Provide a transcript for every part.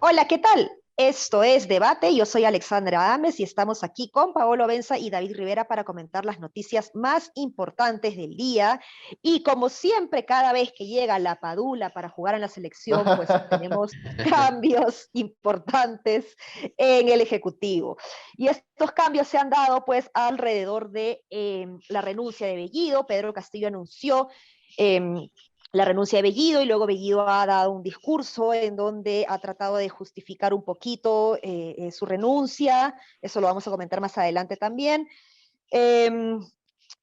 Hola, ¿qué tal? Esto es Debate. Yo soy Alexandra Ames y estamos aquí con Paolo Benza y David Rivera para comentar las noticias más importantes del día. Y como siempre, cada vez que llega la Padula para jugar en la selección, pues tenemos cambios importantes en el Ejecutivo. Y estos cambios se han dado pues alrededor de la renuncia de Bellido. Pedro Castillo anunció eh, la renuncia de Bellido y luego Bellido ha dado un discurso en donde ha tratado de justificar un poquito su renuncia, eso lo vamos a comentar más adelante también, eh,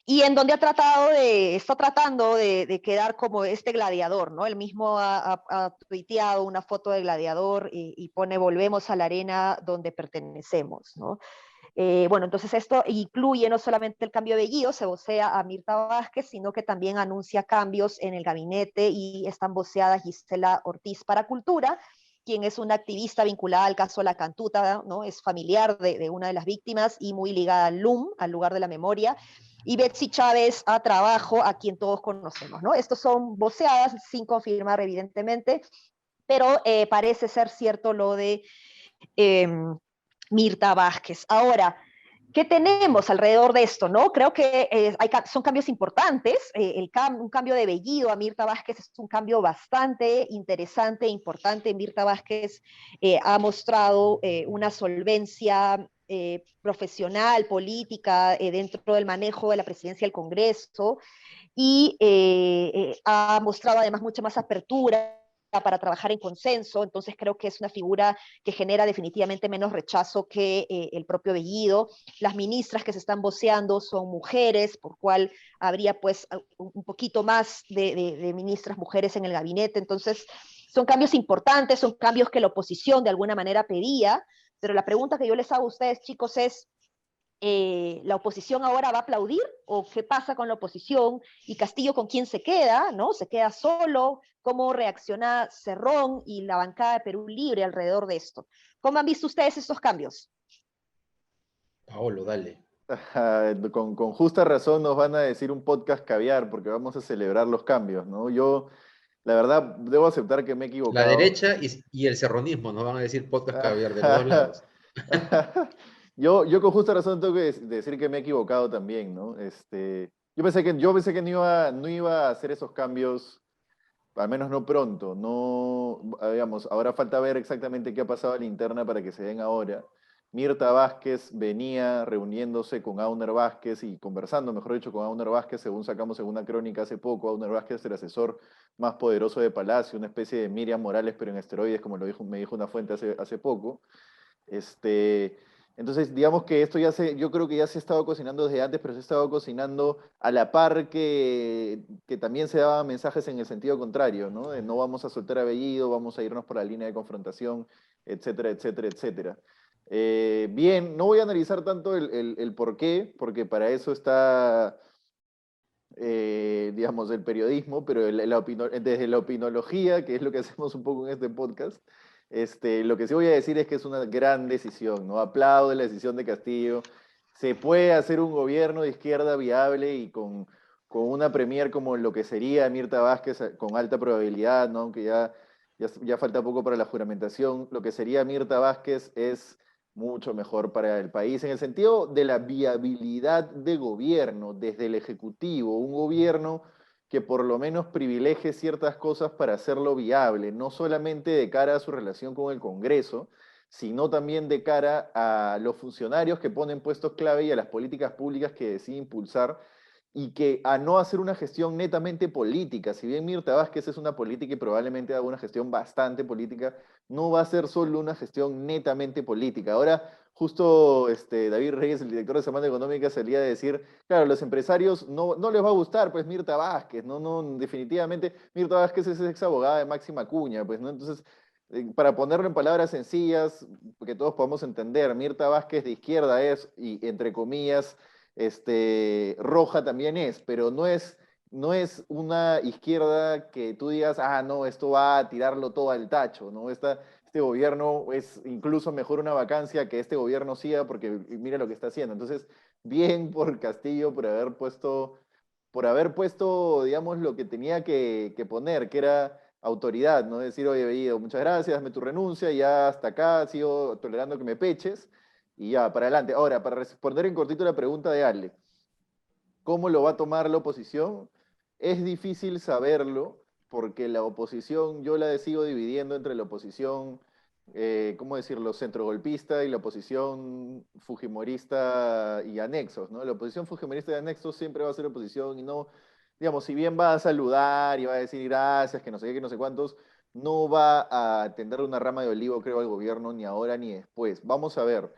y en donde está tratando de quedar como este gladiador, ¿no? Él mismo ha tuiteado una foto de gladiador y pone volvemos a la arena donde pertenecemos, ¿no? Bueno, entonces esto incluye no solamente el cambio de Bellido, se vocea a Mirta Vázquez, sino que también anuncia cambios en el gabinete y están voceadas Gisela Ortiz para Cultura, quien es una activista vinculada al caso La Cantuta, ¿no? Es familiar de una de las víctimas y muy ligada al LUM, al lugar de la memoria, y Betsy Chávez a Trabajo, a quien todos conocemos, ¿no? Estos son voceadas sin confirmar evidentemente, pero parece ser cierto lo de eh, Mirta Vázquez. Ahora, ¿qué tenemos alrededor de esto? ¿No? Creo que son cambios importantes. Un cambio de Bellido a Mirta Vázquez es un cambio bastante interesante e importante. Mirta Vázquez ha mostrado una solvencia profesional, política, dentro del manejo de la presidencia del Congreso y ha mostrado además mucha más apertura para trabajar en consenso, entonces creo que es una figura que genera definitivamente menos rechazo que el propio Bellido. Las ministras que se están voceando son mujeres, por cual habría pues un poquito más de ministras mujeres en el gabinete, entonces son cambios importantes, son cambios que la oposición de alguna manera pedía, pero la pregunta que yo les hago a ustedes, chicos, es ¿la oposición ahora va a aplaudir o qué pasa con la oposición? ¿Y Castillo con quién se queda? ¿No? ¿Se queda solo? ¿Cómo reacciona Cerrón y la bancada de Perú Libre alrededor de esto? ¿Cómo han visto ustedes estos cambios? Paolo, dale. Con justa razón nos van a decir un podcast caviar porque vamos a celebrar los cambios, ¿no? Yo, la verdad, debo aceptar que me he La equivocado. derecha y el serronismo nos van a decir podcast caviar de los dos lados. Yo con justa razón tengo que decir que me he equivocado también, ¿no? Yo pensé que no iba a hacer esos cambios, al menos no pronto, no, digamos, ahora falta ver exactamente qué ha pasado a la interna para que se den ahora. Mirta Vázquez venía reuniéndose con Auner Vázquez y conversando, mejor dicho, con Auner Vázquez, según sacamos en una crónica hace poco. Auner Vázquez es el asesor más poderoso de Palacio, una especie de Miriam Morales, pero en esteroides, como me dijo una fuente hace poco. Este, entonces, digamos que yo creo que ya se ha estado cocinando desde antes, pero se ha estado cocinando a la par que también se daban mensajes en el sentido contrario, ¿no? De no vamos a soltar a Bellido, vamos a irnos por la línea de confrontación, etcétera, etcétera, etcétera. Bien, no voy a analizar tanto el por qué, porque para eso está, digamos, el periodismo, pero desde la opinología, que es lo que hacemos un poco en este podcast, lo que sí voy a decir es que es una gran decisión, ¿no? Aplaudo la decisión de Castillo. Se puede hacer un gobierno de izquierda viable y con una premier como lo que sería Mirta Vázquez, con alta probabilidad, ¿no? Aunque ya falta poco para la juramentación. Lo que sería Mirta Vázquez es mucho mejor para el país, en el sentido de la viabilidad de gobierno desde el Ejecutivo, un gobierno que por lo menos privilegie ciertas cosas para hacerlo viable, no solamente de cara a su relación con el Congreso, sino también de cara a los funcionarios que ponen puestos clave y a las políticas públicas que decide impulsar y que a no hacer una gestión netamente política. Si bien Mirta Vázquez es una política y probablemente haga una gestión bastante política, no va a ser solo una gestión netamente política. Ahora, justo David Reyes, el director de Semana Económica, salía a decir, claro, a los empresarios no les va a gustar, pues Mirta Vázquez, no, definitivamente, Mirta Vázquez es ex abogada de Máxima Acuña, pues, ¿no? Entonces, para ponerlo en palabras sencillas, que todos podamos entender, Mirta Vázquez de izquierda es, y entre comillas, roja también es, pero no es una izquierda que tú digas, no, esto va a tirarlo todo al tacho, ¿no? Esta este gobierno es incluso mejor una vacancia que este gobierno siga porque mira lo que está haciendo. Entonces, bien por Castillo por haber puesto, digamos, lo que tenía que poner, que era autoridad, ¿no? Decir, oye, Bellido, muchas gracias, dame tu renuncia, ya hasta acá, sigo tolerando que me peches, y ya, para adelante. Ahora, para responder en cortito la pregunta de Ale, ¿cómo lo va a tomar la oposición? Es difícil saberlo, porque la oposición, yo la sigo dividiendo entre la oposición, ¿cómo decirlo?, centrogolpista y la oposición fujimorista y anexos, ¿no? La oposición fujimorista y anexos siempre va a ser oposición y no, digamos, si bien va a saludar y va a decir gracias, que no sé qué, que no sé cuántos, no va a tender una rama de olivo, creo, al gobierno ni ahora ni después. Vamos a ver,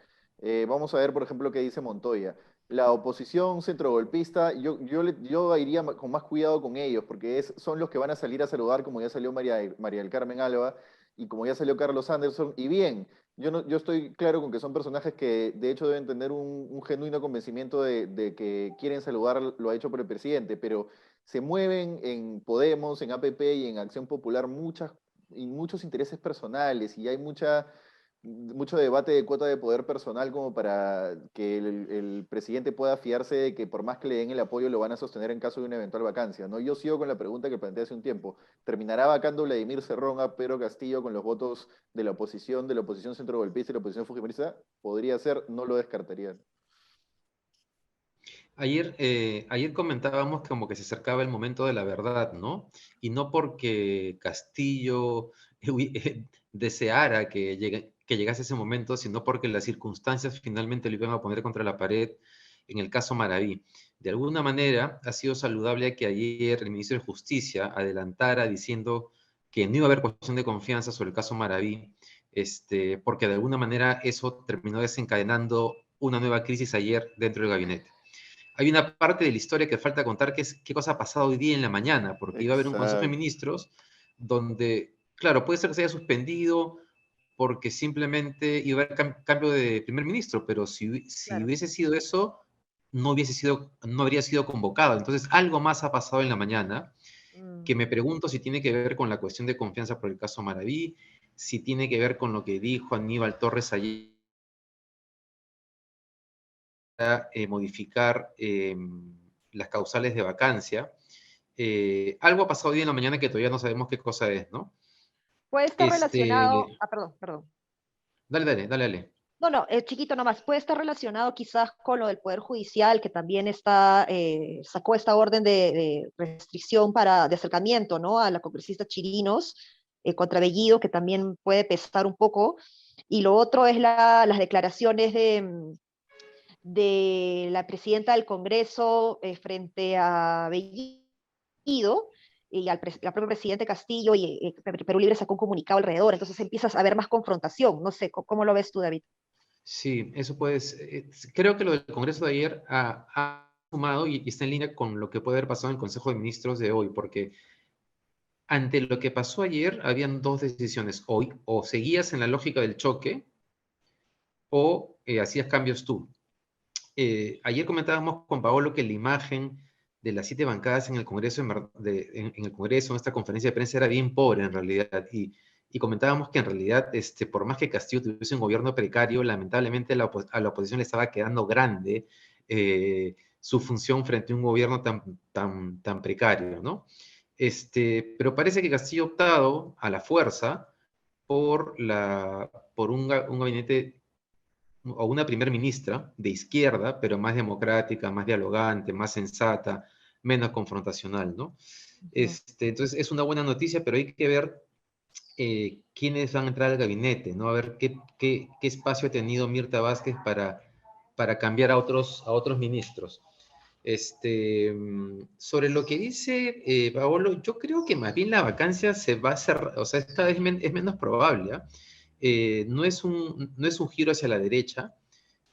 por ejemplo, qué dice Montoya. La oposición centrogolpista, yo iría con más cuidado con ellos, porque son los que van a salir a saludar, como ya salió María del Carmen Alba y como ya salió Carlos Anderson. Y bien, yo estoy claro con que son personajes que de hecho deben tener un genuino convencimiento de que quieren saludar lo hecho por el presidente, pero se mueven en Podemos, en APP y en Acción Popular muchos intereses personales y hay mucho debate de cuota de poder personal como para que el presidente pueda fiarse de que por más que le den el apoyo lo van a sostener en caso de una eventual vacancia, ¿no? Yo sigo con la pregunta que planteé hace un tiempo. ¿Terminará vacando Vladimir Cerrón a Pedro Castillo con los votos de la oposición centrogolpista y la oposición fujimorista? Podría ser, no lo descartarían. Ayer comentábamos que como que se acercaba el momento de la verdad, ¿no? Y no porque Castillo deseara que llegase ese momento, sino porque las circunstancias finalmente lo iban a poner contra la pared en el caso Maraví. De alguna manera ha sido saludable que ayer el ministro de Justicia adelantara diciendo que no iba a haber cuestión de confianza sobre el caso Maraví, porque de alguna manera eso terminó desencadenando una nueva crisis ayer dentro del gabinete. Hay una parte de la historia que falta contar, que es qué cosa ha pasado hoy día en la mañana, porque iba a haber un Consejo de Exacto. Ministros donde, claro, puede ser que se haya suspendido porque simplemente iba a haber cambio de primer ministro, pero si Claro. hubiese sido eso, no habría sido convocado. Entonces, algo más ha pasado en la mañana, que Mm. me pregunto si tiene que ver con la cuestión de confianza por el caso Maraví, si tiene que ver con lo que dijo Aníbal Torres ayer, modificar las causales de vacancia. Algo ha pasado hoy en la mañana que todavía no sabemos qué cosa es, ¿no? Puede estar relacionado, perdón, perdón. Dale. No, no, chiquito nomás, puede estar relacionado quizás con lo del Poder Judicial, que también está, sacó esta orden de restricción de acercamiento, ¿no? A la congresista Chirinos contra Bellido, que también puede pesar un poco. Y lo otro es las declaraciones de la presidenta del Congreso frente a Bellido y al propio presidente Castillo, y Perú Libre sacó un comunicado alrededor, entonces empiezas a ver más confrontación. No sé, ¿cómo lo ves tú, David? Sí, eso puede ser. Creo que lo del Congreso de ayer ha sumado y está en línea con lo que puede haber pasado en el Consejo de Ministros de hoy, porque ante lo que pasó ayer habían dos decisiones. Hoy, o seguías en la lógica del choque o hacías cambios tú. Ayer comentábamos con Paolo que la imagen de las 7 bancadas en el Congreso, en el Congreso, en esta conferencia de prensa, era bien pobre en realidad. Y comentábamos que en realidad, por más que Castillo tuviese un gobierno precario, lamentablemente a la oposición le estaba quedando grande su función frente a un gobierno tan precario, ¿no? Pero parece que Castillo ha optado a la fuerza por un gabinete o una primer ministra de izquierda, pero más democrática, más dialogante, más sensata, menos confrontacional, ¿no? Ujú. Entonces es una buena noticia, pero hay que ver quiénes van a entrar al gabinete, ¿no? A ver qué espacio ha tenido Mirta Vázquez para cambiar a otros ministros. Sobre lo que dice Paolo, yo creo que más bien la vacancia se va a hacer, o sea, cada vez es menos probable, ¿ah? No es un giro hacia la derecha.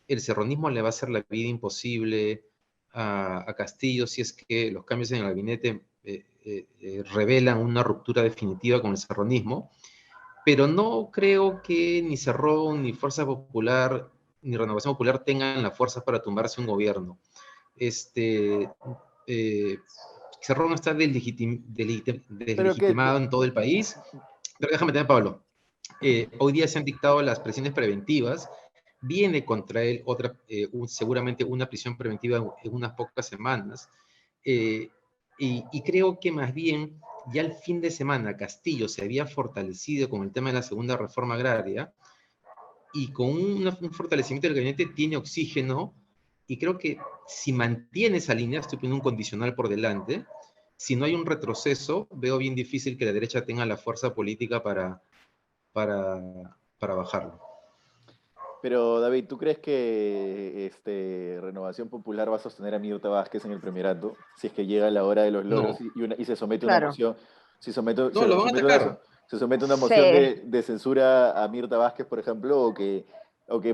El serronismo le va a hacer la vida imposible a Castillo si es que los cambios en el gabinete revelan una ruptura definitiva con el serronismo, pero no creo que ni Cerrón, ni Fuerza Popular, ni Renovación Popular tengan la fuerza para tumbarse un gobierno. este, eh, Cerrón está Pero que deslegitimado en todo el país, pero déjame tener, Pablo. Hoy día se han dictado las prisiones preventivas. Viene contra él seguramente una prisión preventiva en unas pocas semanas. Y creo que más bien ya el fin de semana Castillo se había fortalecido con el tema de la segunda reforma agraria y con un fortalecimiento del gabinete tiene oxígeno, y creo que si mantiene esa línea, estoy poniendo un condicional por delante, si no hay un retroceso, veo bien difícil que la derecha tenga la fuerza política para bajarlo. Pero David, ¿tú crees que Renovación Popular va a sostener a Mirta Vázquez en el primerato si es que llega la hora de los loros No. y se somete a una Claro. moción? No, lo van a atacar. Se somete a una Sí. moción de censura a Mirta Vázquez, por ejemplo, o que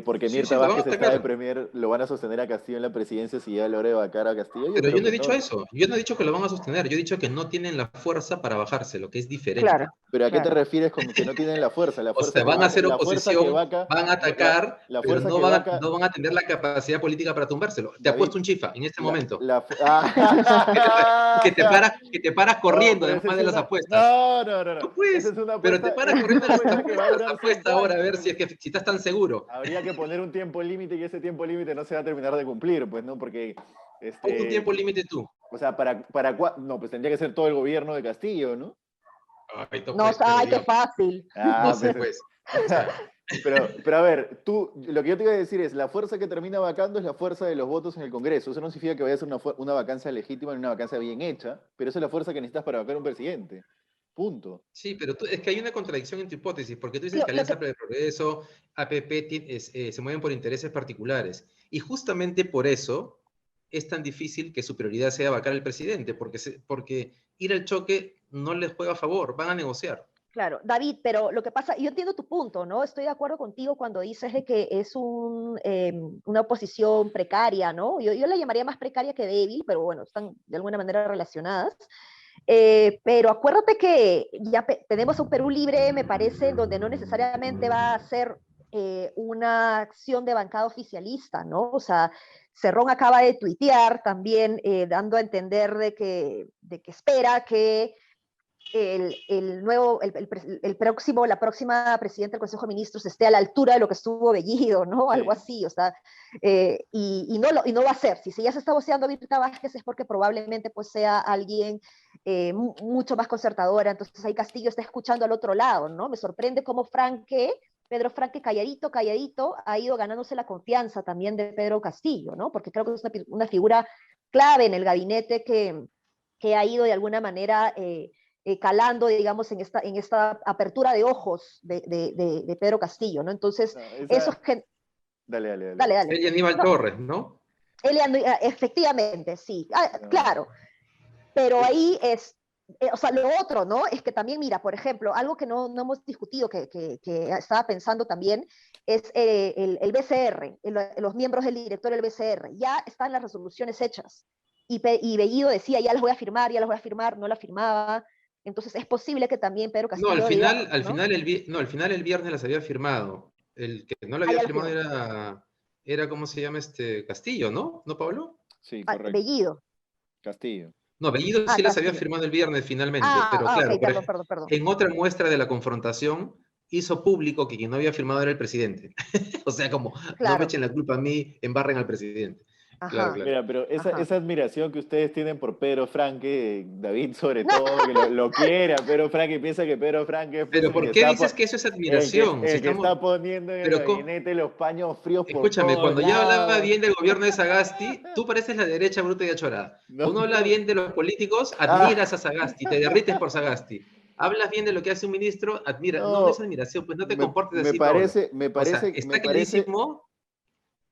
porque Sí, Mirta lo van a Vázquez está de atacar. premier, lo van a sostener a Castillo en la presidencia si llega la hora de vacar a Castillo. Yo Pero creo yo no he que dicho no. eso. Yo no he dicho que lo van a sostener. Yo he dicho que no tienen la fuerza para bajarse, lo que es diferente. Claro. Pero ¿a qué te Claro. refieres con que no tienen la fuerza? La O fuerza sea, que van a vaca, hacer la fuerza que oposición, vaca, van a no, atacar, la pero fuerza que vaca, no van a tener la capacidad política para tumbárselo. Te ha David, puesto un chifa en este momento. Que te paras No, corriendo, pero esa además es de las una. apuestas. No, no, no, no. No, Esa pues, es una pero te apuesta, paras esa es corriendo una de las apuesta que va a durar 100 apuestas ahora, a ver años. si estás tan seguro. Habría que poner un tiempo límite y ese tiempo límite no se va a terminar de cumplir, pues, ¿no? Porque, Pon tu tiempo límite tú. o sea, no, pues tendría que ser todo el gobierno de Castillo, ¿no? Ay, no, No, pues, pero ay, qué ya, fácil. no Ah, sé, pues. pues. O sea, Pero a ver, lo que yo te iba a decir es, la fuerza que termina vacando es la fuerza de los votos en el Congreso. Eso no significa que vaya a ser una vacancia legítima ni una vacancia bien hecha, pero esa es la fuerza que necesitas para vacar un presidente. Punto. sí, pero es que hay una contradicción en tu hipótesis, porque tú dices Lo, que lo Alianza que, para el Progreso, APP, se mueven por intereses particulares. Y justamente por eso es tan difícil que su prioridad sea vacar al presidente, porque ir al choque no les juega a favor, van a negociar. Claro, David, pero lo que pasa, yo entiendo tu punto, ¿no? Estoy de acuerdo contigo cuando dices de que es una oposición precaria, ¿no? Yo la llamaría más precaria que débil, pero bueno, están de alguna manera relacionadas. Pero acuérdate que ya tenemos un Perú libre, me parece, donde no necesariamente va a ser una acción de bancada oficialista, ¿no? O sea, Cerrón acaba de tuitear también dando a entender de que espera que la próxima presidenta del Consejo de Ministros esté a la altura de lo que estuvo Bellido, ¿no? Sí. Algo así, o sea, y no va a ser. Si ya se está voceando a Mirta Vázquez es porque probablemente pues sea alguien mucho más concertadora, entonces ahí Castillo está escuchando al otro lado, ¿no? Me sorprende cómo Pedro Franque, calladito, calladito, ha ido ganándose la confianza también de Pedro Castillo, ¿no? Porque creo que es una figura clave en el gabinete que ha ido de alguna manera calando, digamos, en esta apertura de ojos de Pedro Castillo, ¿no? Entonces, No, eso es Dale. Dale. Sería Aníbal No, Torres, ¿no? efectivamente, sí, No. claro, pero ahí o sea, lo otro, ¿no? Es que también, mira, por ejemplo, algo que no hemos discutido, que estaba pensando también, es el BCR, los miembros del directorio del BCR. Ya están las resoluciones hechas. Y Bellido decía, ya las voy a firmar, no la firmaba. Entonces es posible que también Pedro No, Castillo diga, al ¿no? final el viernes las había firmado. El que no lo Ah, había ya la firmado firmó. era ¿cómo se llama Castillo, ¿no? ¿No, Pablo? Sí, Ah, correcto. Bellido. Castillo. No, Bellido Ah, sí las había Castillo. firmado el viernes finalmente, pero Ok, claro, perdón. en otra muestra de la confrontación hizo público que quien no había firmado era el presidente. O sea, como, no me Claro, echen la culpa a mí, embarren al presidente. Claro, ajá, claro. Mira, pero ajá. esa admiración que ustedes tienen por Pedro Franque, David sobre todo, que lo quiere a Pedro Franque, piensa que Pedro Franque es pues, Pero ¿por qué dices que eso es admiración? Si el que estamos, está poniendo en el pero gabinete los paños fríos por escúchame, todos cuando yo hablaba lados. bien del gobierno de Sagasti, tú pareces la derecha bruta y achorada. No, Cuando habla no. bien de los políticos, Ah, admiras a Sagasti, te derrites por Sagasti. Hablas bien de lo que hace un ministro, admira. No, no es no, admiración, pues no te comportes así, Pablo. me O sea, parece, me está parece, clarísimo,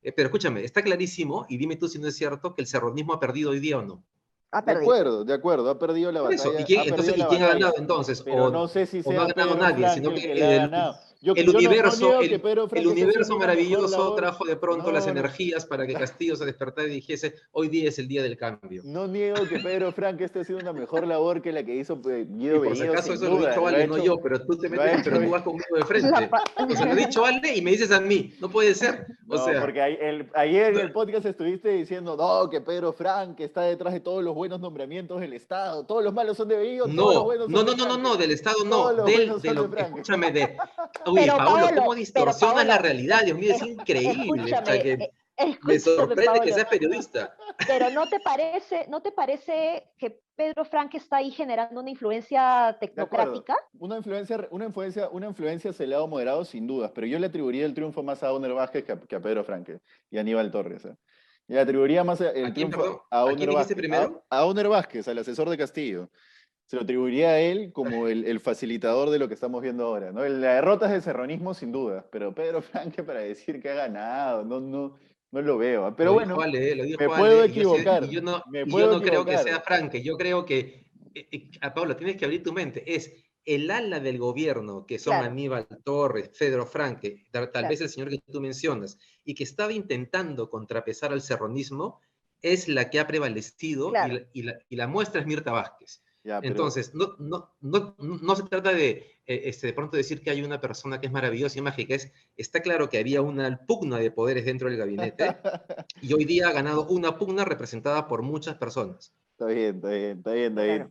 pero escúchame, está clarísimo, y dime tú si no es cierto, que el serronismo ha perdido hoy día o no. Ha perdido. de acuerdo, ha perdido la Por eso, batalla, ha perdido ¿y la quién ha batalla, ganado entonces? pero no sé si O no ha sea ganado Pedro nadie, Franque sino el que que le ha ganado. No niego que Pedro el Franque esté haciendo universo una mejor maravilloso labor. trajo de pronto las No, no, energías para que Castillo se despertara y dijese, hoy día es el día del cambio. no niego que Pedro Franque esté haciendo una mejor labor que la que hizo Y Guido por si Bellido, acaso sin eso lo ha duda. dicho Ale, no yo, pero tú te Lo ha metes, hecho. pero tú vas conmigo de La frente. pa- O sea, lo ha dicho Ale y me dices a mí, no puede ser. O No, sea, porque ayer en no, el podcast estuviste diciendo, no, que Pedro Frank está detrás de todos los buenos nombramientos del Estado, todos los malos son de Bellido, todos los no, buenos son no, de no, no, no, Frank, no, del Estado todos no, los buenos de son de lo, Frank. escúchame, oye, Pero Paolo, ¿cómo Pero distorsionas la Paolo, realidad? Dios mío, es increíble, o sea, escúchame, que me escúchame, sorprende que Paolo. seas periodista. Pero no te parece que Pedro Frank está ahí generando una influencia De acuerdo, tecnocrática? una influencia acelerado moderado sin dudas, pero yo le atribuiría el triunfo más a Auner Vázquez que a Pedro Frank y a Aníbal Torres. ¿Eh? Y le atribuiría más ¿A el quién, triunfo perdón? a ¿A quién Auner dijiste Vázquez, primero? a Auner Vázquez, al asesor de Castillo. Se lo atribuiría a él como el facilitador de lo que estamos viendo ahora, ¿no? La derrota es del serronismo sin duda, pero Pedro Franque para decir que ha ganado, no lo veo. ¿Ah? Pero bueno, Lo me dijo puedo Ale, equivocar, me y yo puedo no creo que equivocar. sea Franque, yo creo que, a Pablo, tienes que abrir tu mente, es el ala del gobierno, que son Claro, Aníbal Torres, Pedro Franque, tal claro. vez el señor que tú mencionas, y que estaba intentando contrapesar al serronismo, es la que ha prevalecido Claro. y la muestra es Mirta Vázquez. Ya, pero Entonces, no se trata de pronto decir que hay una persona que es maravillosa y mágica, está claro que había una pugna de poderes dentro del gabinete, y hoy día ha ganado una pugna representada por muchas personas. está bien, está bien, está bien, está Claro.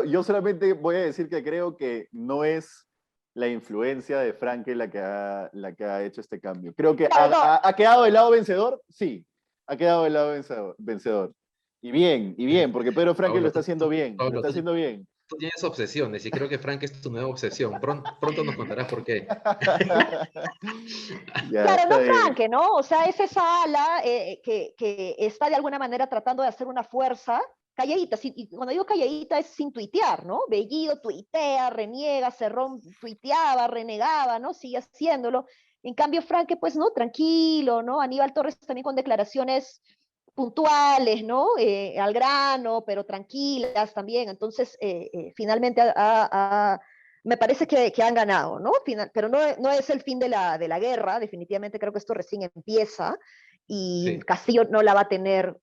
bien. Yo solamente voy a decir que creo que no es la influencia de Franke la que ha hecho este cambio. Creo que Claro, no, ha quedado del lado vencedor, sí, ha quedado del lado vencedor. Y bien, porque Pedro Franke lo Pablo, está haciendo bien, lo Pablo, está haciendo bien. tú tienes obsesiones y creo que Frank es tu nueva obsesión. Pronto nos contarás por qué. Ya, claro, está no bien. Franke, ¿no? O sea, es esa ala que está de alguna manera tratando de hacer una fuerza calladita. Y cuando digo calladita es sin tuitear, ¿no? Bellido tuitea, reniega, Cerrón tuiteaba, renegaba, ¿no? Sigue haciéndolo. En cambio, Franke, pues, ¿no? Tranquilo, ¿no? Aníbal Torres también con declaraciones puntuales, ¿no? Al grano, pero tranquilas también. Entonces, finalmente me parece que han ganado, ¿no? Pero no es el fin de la guerra, definitivamente creo que esto recién empieza y Sí, Castillo no la va a tener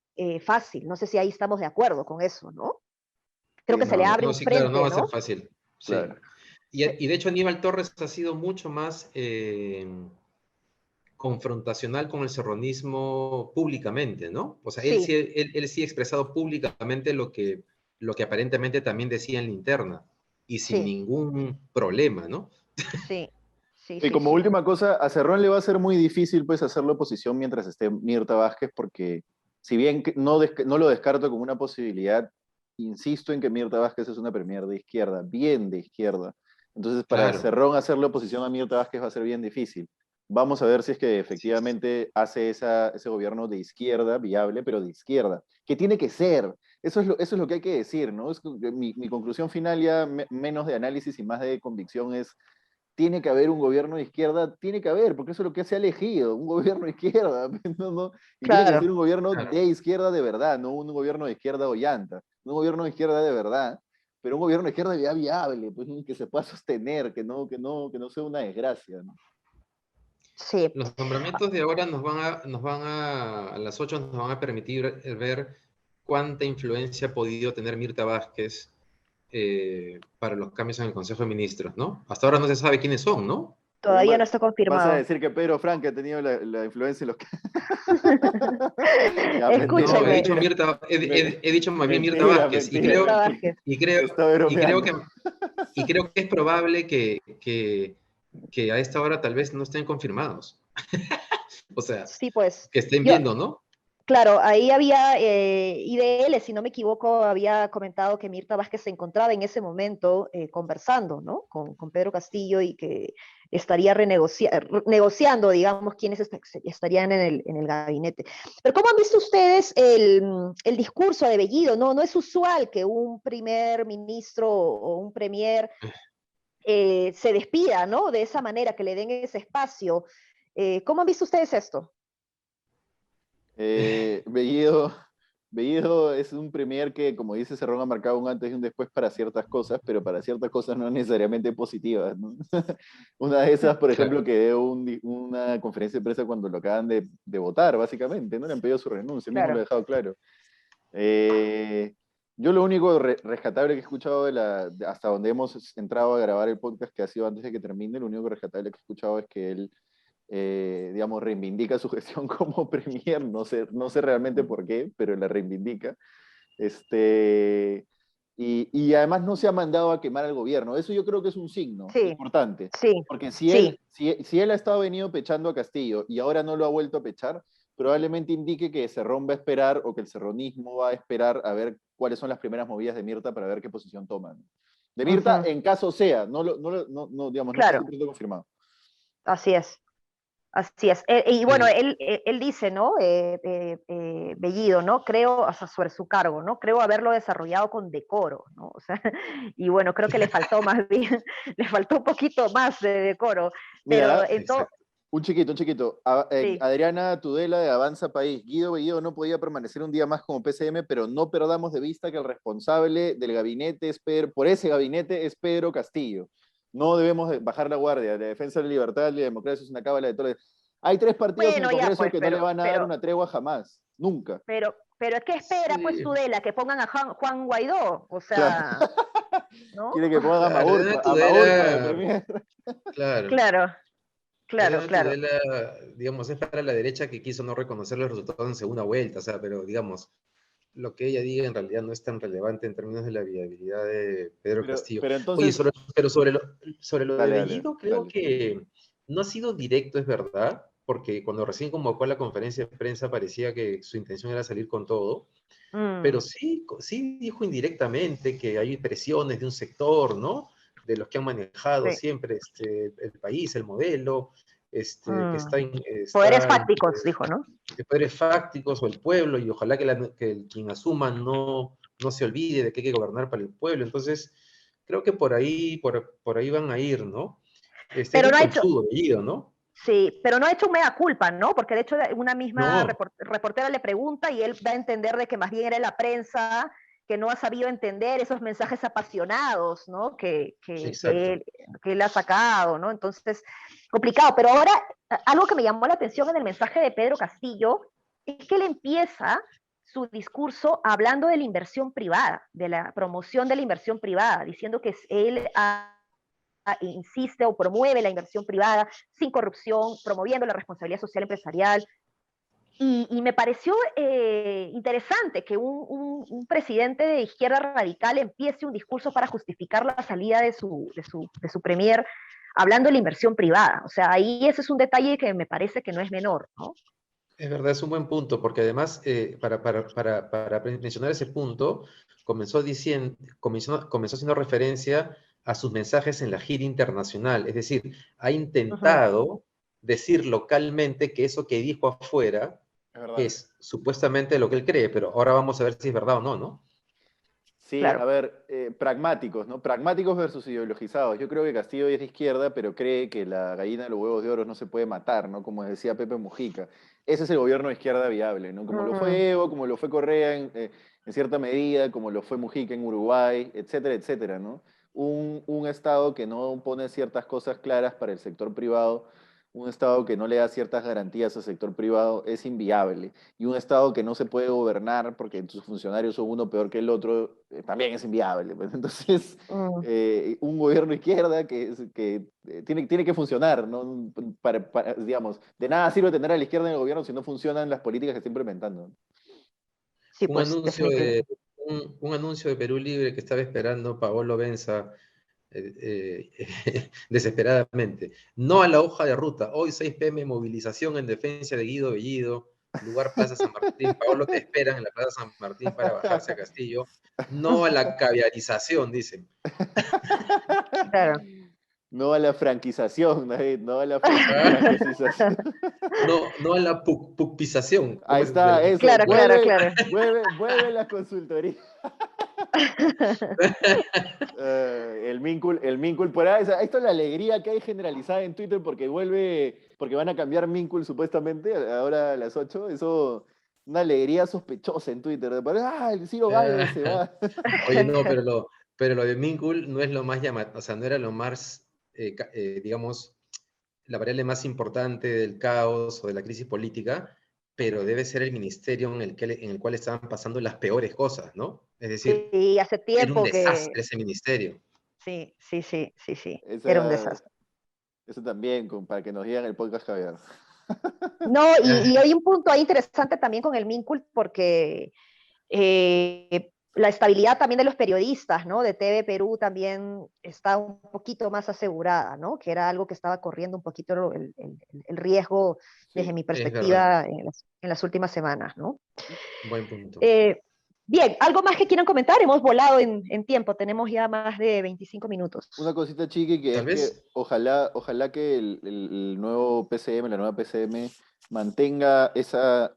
fácil. No sé si ahí estamos de acuerdo con eso, ¿no? Creo Sí, que se le no, abre no, sí, claro, no enfrente, va a ser ¿no? fácil. Sí. claro. Sí, Y de hecho Aníbal Torres ha sido mucho más confrontacional con el serronismo públicamente, ¿no? O sea, sí, él sí ha expresado públicamente lo que aparentemente también decía en la interna y sin sí, ningún problema, ¿no? sí, sí, Y sí, como sí. última cosa, a Cerrón le va a ser muy difícil pues hacer la oposición mientras esté Mirta Vázquez, porque si bien no lo descarto como una posibilidad, insisto en que Mirta Vázquez es una premier de izquierda, bien de izquierda. Entonces, para Claro, Cerrón hacer la oposición a Mirta Vázquez va a ser bien difícil. Vamos a ver si es que así es. efectivamente hace ese gobierno de izquierda, viable, pero de izquierda, que tiene que ser. Eso es lo que hay que decir, ¿no? Mi conclusión final ya menos de análisis y más de convicción es tiene que haber un gobierno de izquierda, tiene que haber, porque eso es lo que se ha elegido, un gobierno de izquierda, ¿no? ¿No? Y tiene que ser Claro. un gobierno Claro. de izquierda de verdad, no un gobierno de izquierda ollanta, un gobierno de izquierda de verdad, pero un gobierno de izquierda ya viable, pues, que se pueda sostener, que no sea una desgracia, ¿no? Sí. Los nombramientos de ahora a las 8 nos van a permitir ver cuánta influencia ha podido tener Mirta Vázquez para los cambios en el Consejo de Ministros, ¿no? Hasta ahora no se sabe quiénes son, ¿no? También Todavía no está vas a confirmado. decir que Pedro Frank ha tenido la influencia en los que... Ya, mentira, No, Escúcheme, mentira. he dicho más bien Mirta Mentira, Vázquez mentira. Mirta Vázquez. y creo, Está y creo bromeando. que, y creo que es probable que a esta hora tal vez no estén confirmados. O sea, Sí, pues. que estén Yo, viendo, ¿no? claro, ahí había IDL, si no me equivoco, había comentado que Mirta Vázquez se encontraba en ese momento conversando, ¿no? Con Pedro Castillo y que estaría negociando, digamos, quiénes estarían en el gabinete. Pero ¿cómo han visto ustedes el discurso de Bellido? No es usual que un primer ministro o un premier se despida, ¿no? De esa manera, que le den ese espacio. ¿Cómo han visto ustedes esto? Bellido, Bellido es un premier que, como dice Cerrón, ha marcado un antes y un después para ciertas cosas, pero para ciertas cosas no necesariamente positivas, ¿no? Una de esas, por Claro. ejemplo, que dio una conferencia de prensa cuando lo acaban de votar, básicamente, ¿no? Le han pedido su renuncia, él mismo lo ha Claro. dejado claro. Eh, yo lo único rescatable que he escuchado hasta donde hemos entrado a grabar el podcast, que ha sido antes de que termine, lo único rescatable que he escuchado es que él digamos, reivindica su gestión como premier, no sé realmente por qué, pero la reivindica. Y además no se ha mandado a quemar al gobierno. Eso yo creo que es un signo Sí, importante, sí, porque sí. si él ha estado venido pechando a Castillo y ahora no lo ha vuelto a pechar, probablemente indique que Cerrón va a esperar o que el cerronismo va a esperar a ver cuáles son las primeras movidas de Mirta para ver qué posición toman. De Mirta, Ujú, en caso sea, digamos, no está claro, 100% confirmado. así es. Así es. Y bueno, Sí. él dice, ¿no? Bellido, ¿no? Creo, o sea, sobre su cargo, ¿no? Creo haberlo desarrollado con decoro, ¿no? O sea, y bueno, creo que le faltó más bien, le faltó un poquito más de decoro, pero Mira, en todo, Exacto. un chiquito. sí. Adriana Tudela de Avanza País. Guido Bellido no podía permanecer un día más como PCM, pero no perdamos de vista que el responsable del gabinete por ese gabinete es Pedro Castillo. No debemos bajar la guardia. La defensa de la libertad y la democracia es una cábala de todos. Hay 3 partidos en el Bueno, ya Congreso pues, que no le van a dar una tregua jamás. Nunca. pero ¿qué espera pues Sí, Tudela? Que pongan a Juan Guaidó, o Claro. sea, ¿no? Quiere que pongan claro, Adriana A Maurtua de Tudela, premier. claro. Claro, claro, Adriana claro. Tudela, digamos, es para la derecha que quiso no reconocer los resultados en segunda vuelta, o sea, pero digamos, lo que ella diga en realidad no es tan relevante en términos de la viabilidad de Pedro Castillo. Pero Oye, entonces, pero sobre lo de Bellido, creo dale. que no ha sido directo, es verdad, porque cuando recién convocó a la conferencia de prensa parecía que su intención era salir con todo, Mm, pero sí dijo indirectamente que hay presiones de un sector, ¿no? De los que han manejado sí. siempre el país, el modelo, que Mm. Poderes está fácticos, dijo, ¿no? de poderes fácticos o el pueblo, y ojalá quien asuma no se olvide de que hay que gobernar para el pueblo. Entonces, creo que por ahí van a ir, ¿no? Es Pero muy no ha hecho, conchudo, Bellido, ¿no? sí, pero no ha hecho un mea culpa, ¿no? Porque de hecho una misma No, reportera le pregunta y él da a entender de que más bien era la prensa que no ha sabido entender esos mensajes apasionados, ¿no? exacto. Que él ha sacado, ¿no? Entonces, complicado. Pero ahora, algo que me llamó la atención en el mensaje de Pedro Castillo es que él empieza su discurso hablando de la inversión privada, de la promoción de la inversión privada, diciendo que él insiste o promueve la inversión privada sin corrupción, promoviendo la responsabilidad social empresarial. Y me pareció interesante que un presidente de izquierda radical empiece un discurso para justificar la salida de su premier hablando de la inversión privada. O sea, ahí ese es un detalle que me parece que no es menor, ¿no? Es verdad, es un buen punto, porque además, para mencionar ese punto, comenzó haciendo referencia a sus mensajes en la gira internacional, es decir, ha Uh -huh. intentado decir localmente que eso que dijo afuera Es verdad. es supuestamente lo que él cree, pero ahora vamos a ver si es verdad o no, ¿no? Sí, a Claro. ver, pragmáticos, ¿no? Pragmáticos versus ideologizados. Yo creo que Castillo es de izquierda, pero cree que la gallina de los huevos de oro no se puede matar, ¿no? Como decía Pepe Mujica. Ese es el gobierno de izquierda viable, ¿no? Como lo Mm, fue Evo, como lo fue Correa en cierta medida, como lo fue Mujica en Uruguay, etcétera, etcétera, ¿no? Un Estado que no pone ciertas cosas claras para el sector privado, un Estado que no le da ciertas garantías al sector privado es inviable. Y un Estado que no se puede gobernar porque sus funcionarios son uno peor que el otro, también es inviable. Pues. Entonces, mm. un gobierno izquierda tiene que funcionar, ¿no? Digamos, de nada sirve tener a la izquierda en el gobierno si no funcionan las políticas que está implementando. Sí, Un pues, anuncio definitivamente. un anuncio de Perú Libre que estaba esperando Paolo Benza desesperadamente. No a la hoja de ruta. Hoy 6 p.m. movilización en defensa de Guido Bellido. Lugar Plaza San Martín. Paolo te esperan en la Plaza San Martín para bajarse a Castillo. No a la caviarización, dicen. Claro. No a la franquización, David, no a la Ah, francesización. no a la pucpización. Ahí ¿Cómo es de está, la eso. Claro, claro, claro. Vuelve la consultoría. El Mincul por ahí. Esto es la alegría que hay generalizada en Twitter porque van a cambiar Mincul supuestamente ahora a las 8. Eso, una alegría sospechosa en Twitter. El Ciro Galvez se Ah, va. oye, no, pero lo de Minkul no es lo más llamativo, o sea, no era lo más, digamos, la variable más importante del caos o de la crisis política, pero debe ser el ministerio en el cual estaban pasando las peores cosas, ¿no? Es decir, Sí, hace era un tiempo que desastre ese ministerio. sí, sí, sí, sí, sí, era un Esa, desastre. Eso también, para que nos digan el podcast caviar. No, y hay un punto ahí interesante también con el Mincult, porque la estabilidad también de los periodistas, ¿no? De TV Perú también está un poquito más asegurada, ¿no? Que era algo que estaba corriendo un poquito el riesgo desde Sí, mi es verdad. perspectiva en las últimas semanas, ¿no? Buen punto. Bien, ¿algo más que quieran comentar? Hemos volado en tiempo, tenemos ya más de 25 minutos. una cosita chiqui que Tal es que vez, ojalá que el nuevo PCM, la nueva PCM, mantenga esa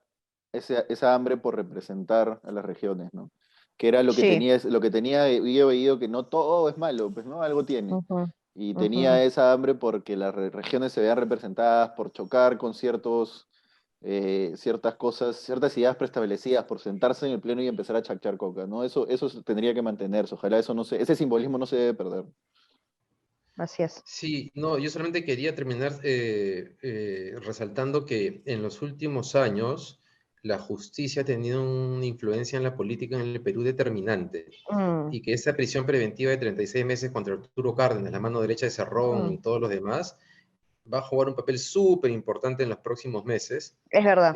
hambre por representar a las regiones, ¿no? Que era Sí. lo que tenía, había oído que no todo es malo, pues no, algo tiene. Ujú, Y ujú. tenía esa hambre porque las regiones se vean representadas por chocar con ciertas cosas, ciertas ideas preestablecidas, por sentarse en el pleno y empezar a chachar coca, ¿no? Eso tendría que mantenerse, ojalá eso no ese simbolismo no se debe perder. Así es. sí, no, yo solamente quería terminar resaltando que en los últimos años la justicia ha tenido una influencia en la política en el Perú determinante Mm, y que esa prisión preventiva de 36 meses contra Arturo Cárdenas, la mano derecha de Cerrón mm. y todos los demás, va a jugar un papel súper importante en los próximos meses, Es verdad.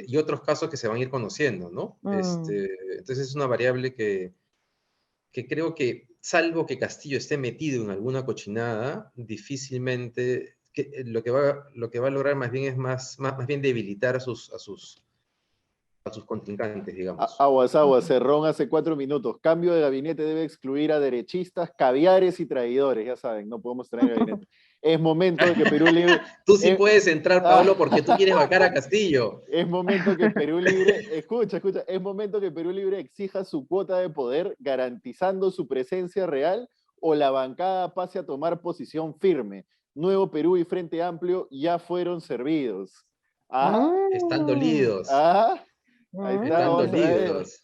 y otros casos que se van a ir conociendo, ¿no? Mm, Entonces es una variable que creo que, salvo que Castillo esté metido en alguna cochinada, difícilmente, lo que va a lograr más bien es más bien debilitar a sus contrincantes, digamos. Aguas, ujú. Cerrón hace 4 minutos. Cambio de gabinete debe excluir a derechistas, caviares y traidores. Ya saben, no podemos tener gabinete. Es momento de que Perú Libre. Tú sí eh, puedes entrar, ah, Pablo, porque tú quieres vacar a Castillo. es momento que Perú Libre. Escucha. Es momento que Perú Libre exija su cuota de poder, garantizando su presencia real, o la bancada pase a tomar posición firme. Nuevo Perú y Frente Amplio ya fueron servidos. Ah, Están Mm, dolidos, ah. Ahí está, están vamos a ver. dolidos.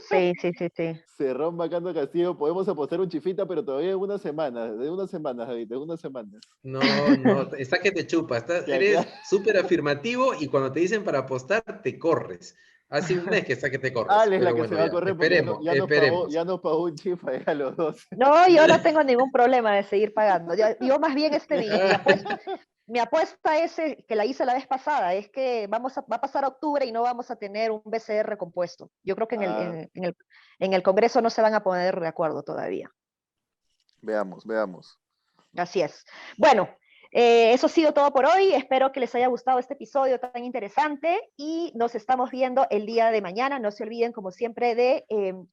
sí, sí, sí, sí. Cerrón Bacando Castillo, podemos apostar un chifita, pero todavía de unas semanas, David, de unas semanas. No, no, está que te chupa, Ya, eres súper afirmativo y cuando te dicen para apostar, te corres. Hace un mes que está que te corres, Ale es la pero que se bueno, va a ya, correr porque esperemos, esperemos. ya nos pagó un chifa a los dos. No, yo no tengo ningún problema de seguir pagando. Yo más bien mi apuesta es que la hice la vez pasada, es que va a pasar octubre y no vamos a tener un BCR compuesto. Yo creo que Ah, en el Congreso no se van a poner de acuerdo todavía. veamos. Así es. Bueno, eso ha sido todo por hoy. Espero que les haya gustado este episodio tan interesante y nos estamos viendo el día de mañana. No se olviden, como siempre, de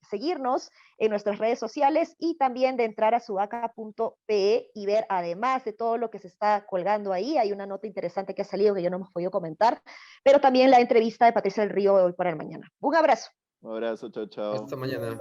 seguirnos en nuestras redes sociales y también de entrar a sudaca.pe y ver, además de todo lo que se está colgando ahí, hay una nota interesante que ha salido que yo no hemos podido comentar, pero también la entrevista de Patricia del Río de hoy para el mañana. Un abrazo. Un abrazo, chao. Hasta mañana.